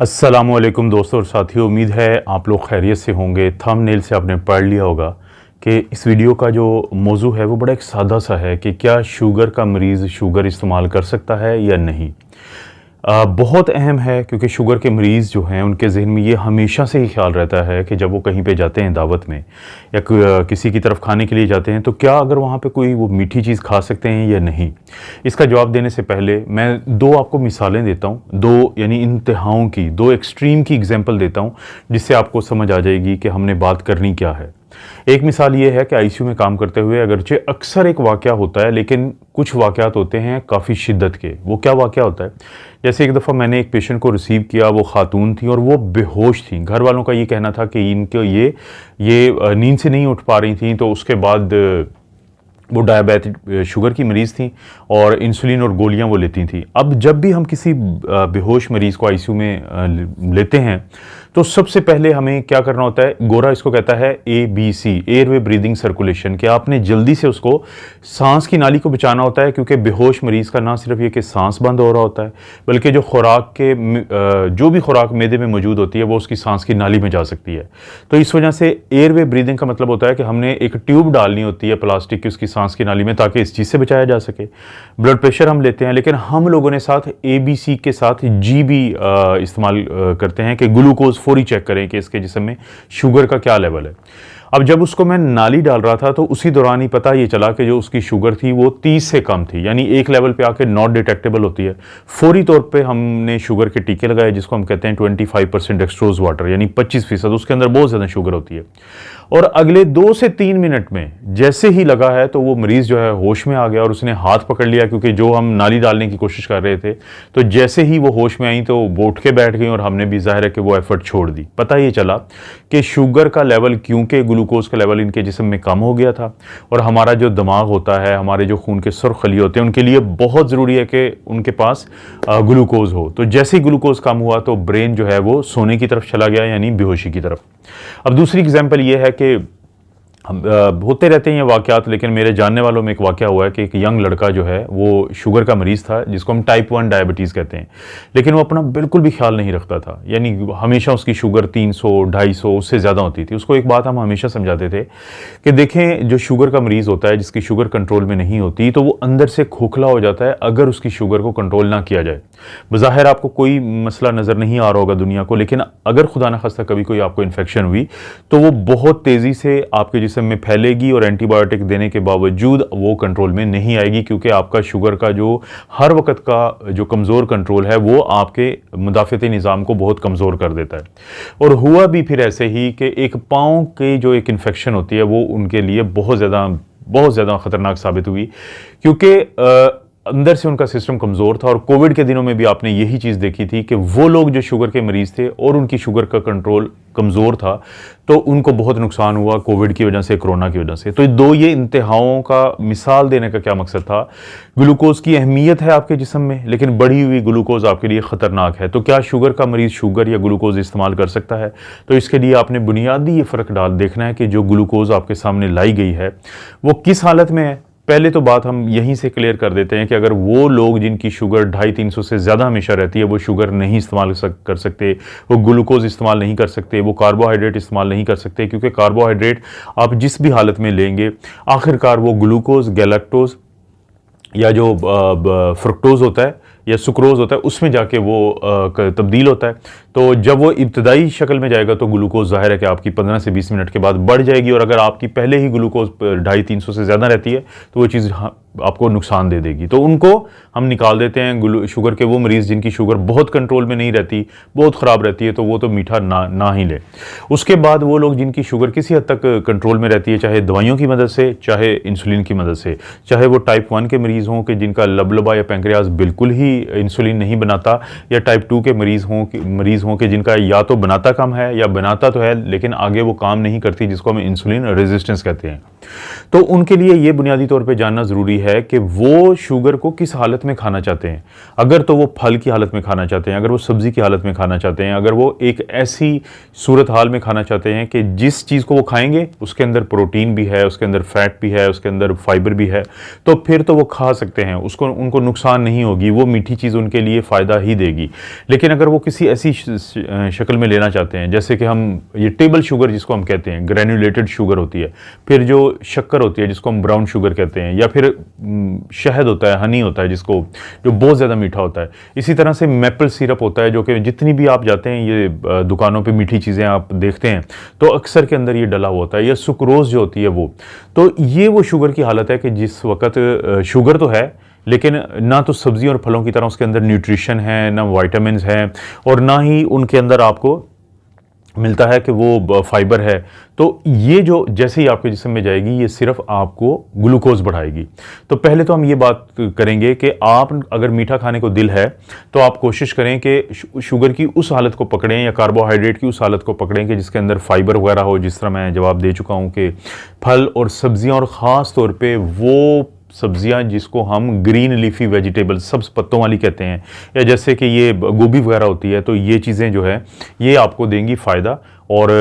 अस्सलामुअलैकुम दोस्तों और साथियों, उम्मीद है आप लोग खैरियत से होंगे। थंबनेल से आपने पढ़ लिया होगा कि इस वीडियो का जो मौजू है वो बड़ा एक सादा सा है कि क्या शुगर का मरीज़ शुगर इस्तेमाल कर सकता है या नहीं। बहुत अहम है क्योंकि शुगर के मरीज़ जो हैं उनके जहन में ये हमेशा से ही ख्याल रहता है कि जब वो कहीं पे जाते हैं दावत में या किसी की तरफ खाने के लिए जाते हैं तो क्या अगर वहाँ पे कोई वो मीठी चीज़ खा सकते हैं या नहीं। इसका जवाब देने से पहले मैं दो आपको मिसालें देता हूँ, दो यानी इंतहाओं की, दो एक्सट्रीम की एग्जाम्पल देता हूँ जिससे आपको समझ आ जाएगी कि हमने बात करनी क्या है। एक मिसाल ये है कि आईसीयू में काम करते हुए अगरचे अक्सर एक वाक़या होता है, लेकिन कुछ वाक़यात होते हैं काफ़ी शिद्दत के। वो क्या वाक़या होता है, जैसे एक दफ़ा मैंने एक पेशेंट को रिसीव किया, वो खातून थी और वो बेहोश थी। घर वालों का ये कहना था कि इनके ये नींद से नहीं उठ पा रही थी। तो उसके बाद वो डायबिटिक शुगर की मरीज़ थी और इंसुलिन और गोलियां वो लेती थी। अब जब भी हम किसी बेहोश मरीज़ को आईसीयू में लेते हैं तो सबसे पहले हमें क्या करना होता है, गोरा इसको कहता है ABC, एयरवे ब्रीदिंग सर्कुलेशन, कि आपने जल्दी से उसको सांस की नाली को बचाना होता है। क्योंकि बेहोश मरीज़ का ना सिर्फ ये कि सांस बंद हो रहा होता है, बल्कि जो खुराक के जो भी खुराक मैदे में मौजूद होती है वो उसकी सांस की नाली में जा सकती है। तो इस वजह से एयरवे ब्रीदिंग का मतलब होता है कि हमने एक ट्यूब डालनी होती है प्लास्टिक की उसकी सांस की नाली में, ताकि इस चीज़ से बचाया जा सके। ब्लड प्रेशर हम लेते हैं, लेकिन हम लोगों ने साथ ABC के साथ G भी इस्तेमाल करते हैं कि ग्लूकोज फौरी चेक करें कि इसके जिस्म में शुगर का क्या लेवल है। अब जब उसको मैं नाली डाल रहा था तो उसी दौरान ही पता ये चला कि जो उसकी शुगर थी वो 30 से कम थी, यानी एक लेवल पे आके नॉट डिटेक्टेबल होती है। फौरी तौर पे हमने शुगर के टीके लगाए जिसको हम कहते हैं 25% डेक्सट्रोज वाटर, यानी 25%, उसके अंदर बहुत ज़्यादा शुगर होती है। और अगले 2 से 3 मिनट में जैसे ही लगा है तो वो मरीज़ जो है होश में आ गया और उसने हाथ पकड़ लिया, क्योंकि जो हम नाली डालने की कोशिश कर रहे थे। तो जैसे ही वो होश में आई तो वो उठ के बैठ गई और हमने भी ज़ाहिर है कि वो एफर्ट छोड़ दी। पता ये चला कि शुगर का लेवल, क्योंकि ग्लूकोज का लेवल इनके जिस्म में कम हो गया था, और हमारा जो दिमाग होता है, हमारे जो खून के सुर्ख खली होते हैं, उनके लिए बहुत ज़रूरी है कि उनके पास ग्लूकोज हो। तो जैसे ही ग्लूकोज कम हुआ तो ब्रेन जो है वो सोने की तरफ चला गया, यानी बेहोशी की तरफ। अब दूसरी एग्जाम्पल ये है कि होते रहते हैं ये वाक़यात, लेकिन मेरे जानने वालों में एक वाक़या हुआ है कि एक यंग लड़का जो है वो शुगर का मरीज़ था, जिसको हम टाइप 1 डायबिटीज़ कहते हैं। लेकिन वो अपना बिल्कुल भी ख्याल नहीं रखता था, यानी हमेशा उसकी शुगर 300, 250 उससे ज़्यादा होती थी। उसको एक बात हम हमेशा समझाते थे कि देखें, जो शुगर का मरीज़ होता है जिसकी शुगर कंट्रोल में नहीं होती, तो वो अंदर से खोखला हो जाता है अगर उसकी शुगर को कंट्रोल ना किया जाए। बज़ाहिर आपको कोई मसला नज़र नहीं आ रहा होगा दुनिया को, लेकिन अगर खुदा न खास्ता कभी कोई आपको इन्फेक्शन हुई तो वो बहुत तेज़ी से आपके जिस्म में फैलेगी और एंटीबायोटिक देने के बावजूद वो कंट्रोल में नहीं आएगी, क्योंकि आपका शुगर का जो हर वक्त का जो कमज़ोर कंट्रोल है वो आपके मुदाफ़ती निज़ाम को बहुत कमज़ोर कर देता है। और हुआ भी फिर ऐसे ही कि एक पाँव की जो एक इन्फेक्शन होती है वो उनके लिए बहुत ज़्यादा ख़तरनाक साबित हुई, क्योंकि अंदर से उनका सिस्टम कमज़ोर था। और कोविड के दिनों में भी आपने यही चीज़ देखी थी कि वो लोग जो शुगर के मरीज़ थे और उनकी शुगर का कंट्रोल कमज़ोर था, तो उनको बहुत नुकसान हुआ कोविड की वजह से, कोरोना की वजह से। तो दो ये इंतहाओं का मिसाल देने का क्या मकसद था। ग्लूकोज की अहमियत है आपके जिस्म में, लेकिन बढ़ी हुई ग्लूकोज आपके लिए ख़तरनाक है। तो क्या शुगर का मरीज़ शुगर या ग्लूकोज इस्तेमाल कर सकता है? तो इसके लिए आपने बुनियादी ये फ़र्क देखना है कि जो ग्लूकोज आपके सामने लाई गई है वो किस हालत में है। पहले तो बात हम यहीं से क्लियर कर देते हैं कि अगर वो लोग जिनकी शुगर 250-300 से ज़्यादा हमेशा रहती है, वो शुगर नहीं इस्तेमाल कर सकते, वो ग्लूकोज इस्तेमाल नहीं कर सकते, वो कार्बोहाइड्रेट इस्तेमाल नहीं कर सकते, क्योंकि कार्बोहाइड्रेट आप जिस भी हालत में लेंगे आखिरकार वो ग्लूकोज, गैलेक्टोज या जो फ्रुक्टोज होता है या सुक्रोज होता है उसमें जाके वो तब्दील होता है। तो जब वो इब्तदाई शक्ल में जाएगा तो ग्लूकोज ज़ाहिर है कि आपकी 15 से 20 मिनट के बाद बढ़ जाएगी, और अगर आपकी पहले ही ग्लूकोज 250-300 से ज़्यादा रहती है तो वो चीज़ आपको नुकसान दे देगी। तो उनको हम निकाल देते हैं। शुगर के वो मरीज़ जिनकी शुगर बहुत कंट्रोल में नहीं रहती, बहुत ख़राब रहती है, तो वो तो मीठा ना ही ले। उसके बाद वो लोग जिनकी शुगर किसी हद तक कंट्रोल में रहती है, चाहे दवाइयों की मदद से, चाहे इंसुलिन की मदद से, चाहे वो टाइप 1 के मरीज़ हों कि जिनका लबलबा या पैंक्रियाज बिल्कुल ही इंसुलिन नहीं बनाता, या टाइप 2 के मरीज़ हों कि जिनका या तो बनाता कम है या बनाता तो है लेकिन आगे वो काम नहीं करती, जिसको हम इंसुलिन रेजिस्टेंस कहते हैं। तो उनके लिए ये बुनियादी तौर पे जानना ज़रूरी है कि वो शुगर को किस हालत में खाना चाहते हैं। अगर तो वो फल की हालत में खाना चाहते हैं, अगर वो सब्ज़ी की हालत में खाना चाहते हैं, अगर वो एक ऐसी सूरत हाल में खाना चाहते हैं कि जिस चीज़ को वो खाएंगे उसके अंदर प्रोटीन भी है, उसके अंदर फैट भी है, उसके अंदर फाइबर भी है, तो फिर तो वो खा सकते हैं, उनको नुकसान नहीं होगी, वो मीठी चीज़ उनके लिए फ़ायदा ही देगी। लेकिन अगर वो किसी ऐसी शक्ल में लेना चाहते हैं, जैसे कि हम ये टेबल शुगर जिसको हम कहते हैं, ग्रैन्युलेटेड शुगर होती है, फिर जो शक्कर होती है जिसको हम ब्राउन शुगर कहते हैं, या फिर शहद होता है, हनी होता है जिसको, जो बहुत ज़्यादा मीठा होता है। इसी तरह से मैपल सिरप होता है, जो कि जितनी भी आप जाते हैं ये दुकानों पे मीठी चीज़ें आप देखते हैं तो अक्सर के अंदर ये डला हुआ होता है, या सुक्रोज जो होती है वो। तो ये वो शुगर की हालत है कि जिस वक्त शुगर तो है लेकिन ना तो सब्जी और फलों की तरह उसके अंदर न्यूट्रिशन है, ना विटामिन्स हैं, और ना ही उनके अंदर आपको मिलता है कि वो फाइबर है। तो ये जो जैसे ही आपके जिस्म में जाएगी ये सिर्फ आपको ग्लूकोज बढ़ाएगी। तो पहले तो हम ये बात करेंगे कि आप अगर मीठा खाने को दिल है तो आप कोशिश करें कि शुगर की उस हालत को पकड़ें या कार्बोहाइड्रेट की उस हालत को पकड़ें कि जिसके अंदर फाइबर वगैरह हो। जिस तरह मैं जवाब दे चुका हूँ कि फल और सब्जियाँ, और ख़ास तौर पर वो सब्जियां जिसको हम ग्रीन लीफी वेजिटेबल, सब्ज पत्तों वाली कहते हैं, या जैसे कि ये गोभी वगैरह होती है, तो ये चीज़ें जो है ये आपको देंगी फ़ायदा। और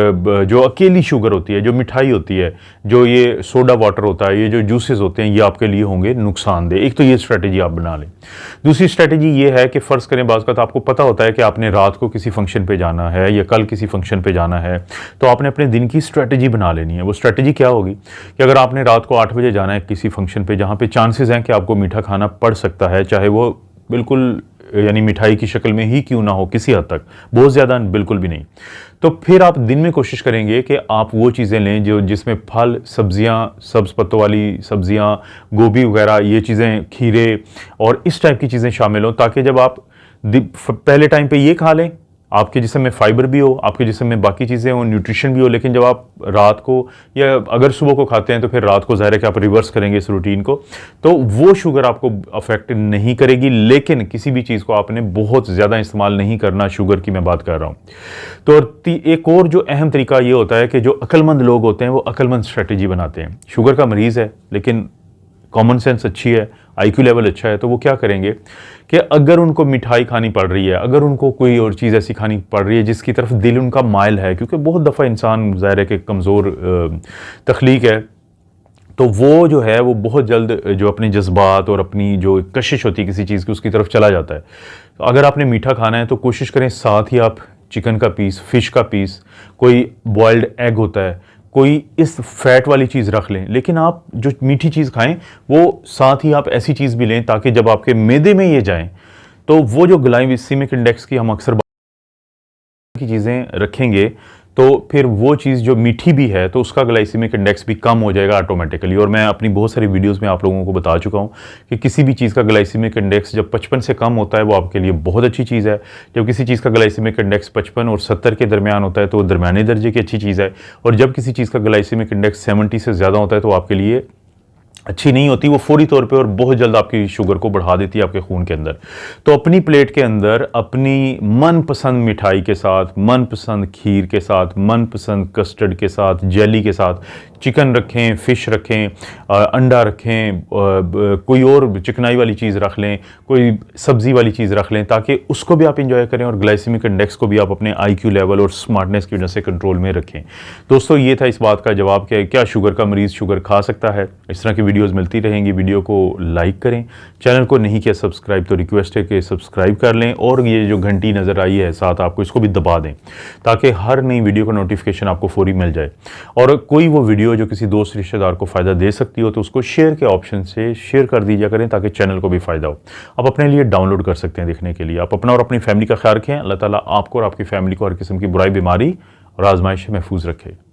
जो अकेली शुगर होती है, जो मिठाई होती है, जो ये सोडा वाटर होता है, ये जो जूसेस होते हैं, ये आपके लिए होंगे नुकसानदेह। एक तो ये स्ट्रेटजी आप बना लें। दूसरी स्ट्रेटजी ये है कि फ़र्ज़ करें बाज़ का तो आपको पता होता है कि आपने रात को किसी फंक्शन पे जाना है या कल किसी फंक्शन पे जाना है, तो आपने अपने दिन की स्ट्रेटजी बना लेनी है। वो स्ट्रेटजी क्या होगी कि अगर आपने रात को 8 बजे जाना है किसी फंक्शन पे जहाँ पे चांसेस हैं कि आपको मीठा खाना पड़ सकता है, चाहे वो बिल्कुल यानी मिठाई की शक्ल में ही क्यों ना हो, किसी हद तक, बहुत ज़्यादा बिल्कुल भी नहीं, तो फिर आप दिन में कोशिश करेंगे कि आप वो चीज़ें लें जो जिसमें फल, सब्जियां, सब्ज़ पत्तों वाली सब्जियां, गोभी वगैरह, ये चीज़ें, खीरे और इस टाइप की चीज़ें शामिल हों, ताकि जब आप पहले टाइम पे ये खा लें, आपके जिस्म में फाइबर भी हो, आपके जिस्म में बाकी चीज़ें हो, न्यूट्रिशन भी हो। लेकिन जब आप रात को या अगर सुबह को खाते हैं तो फिर रात को ज़ाहिर है कि आप रिवर्स करेंगे इस रूटीन को, तो वो शुगर आपको अफेक्ट नहीं करेगी। लेकिन किसी भी चीज़ को आपने बहुत ज़्यादा इस्तेमाल नहीं करना, शुगर की मैं बात कर रहा हूँ। तो एक और जो अहम तरीका ये होता है कि जो अक्लमंद लोग होते हैं वो अक्लमंद स्ट्रेटजी बनाते हैं। शुगर का मरीज़ है लेकिन कॉमन सेंस अच्छी है, आईक्यू लेवल अच्छा है, तो वो क्या करेंगे कि अगर उनको मिठाई खानी पड़ रही है, अगर उनको कोई और चीज़ ऐसी खानी पड़ रही है जिसकी तरफ दिल उनका माइल है, क्योंकि बहुत दफ़ा इंसान ज़ाहिर है कि कमज़ोर तख्लीक है, तो वो जो है वो बहुत जल्द जो अपने जज्बात और अपनी जो कशिश होती है किसी चीज़ की उसकी तरफ चला जाता है। तो अगर आपने मीठा खाना है तो कोशिश करें साथ ही आप चिकन का पीस, फ़िश का पीस, कोई बॉइल्ड एग होता है, कोई इस फैट वाली चीज़ रख लें। लेकिन आप जो मीठी चीज़ खाएं वो साथ ही आप ऐसी चीज़ भी लें ताकि जब आपके मैदे में ये जाएं तो वो जो ग्लाइसेमिक इंडेक्स की हम अक्सर की चीज़ें रखेंगे तो फिर वो चीज़ जो मीठी भी है तो उसका ग्लाइसेमिक इंडेक्स भी कम हो जाएगा ऑटोमेटिकली। और मैं अपनी बहुत सारी वीडियोस में आप लोगों को बता चुका हूँ कि किसी भी चीज़ का ग्लाइसेमिक इंडेक्स जब 55 से कम होता है वो आपके लिए बहुत अच्छी चीज़ है। जब किसी चीज़ का ग्लाइसेमिक इंडेक्स 55 और 70 के दरमियान होता है तो वो दरमियाने दर्जे की अच्छी चीज़ है। और जब किसी चीज़ का ग्लाइसेमिक इंडेक्स 70 से ज़्यादा होता है तो आपके लिए अच्छी नहीं होती, वो फौरी तौर पे और बहुत जल्द आपकी शुगर को बढ़ा देती है आपके खून के अंदर। तो अपनी प्लेट के अंदर अपनी मनपसंद मिठाई के साथ, मनपसंद खीर के साथ, मनपसंद कस्टर्ड के साथ, जेली के साथ चिकन रखें, फ़िश रखें, अंडा रखें, कोई और चिकनाई वाली चीज़ रख लें, कोई सब्ज़ी वाली चीज़ रख लें, ताकि उसको भी आप इंजॉय करें और ग्लाइसेमिक इंडेक्स को भी आप अपने आईक्यू लेवल और स्मार्टनेस की वजह से कंट्रोल में रखें। दोस्तों ये था इस बात का जवाब कि क्या शुगर का मरीज़ शुगर खा सकता है। इस तरह की वीडियोज़ मिलती रहेंगी। वीडियो को लाइक करें, चैनल को नहीं किया सब्सक्राइब तो रिक्वेस्ट है कि सब्सक्राइब कर लें, और ये जो घंटी नज़र आई है साथ आपको इसको भी दबा दें ताकि हर नई वीडियो का नोटिफिकेशन आपको फौरी मिल जाए। और कोई वो वीडियो जो किसी दोस्त रिश्तेदार को फ़ायदा दे सकती हो तो उसको शेयर के ऑप्शन से शेयर कर दीजिए करें ताकि चैनल को भी फ़ायदा हो। आप अपने लिए डाउनलोड कर सकते हैं देखने के लिए। आप अपना और अपनी फैमिली का ख्याल रखें। अल्लाह ताला आपको और आपकी फैमिली को हर किस्म की बुराई, बीमारी और आजमाइश से महफूज रखे।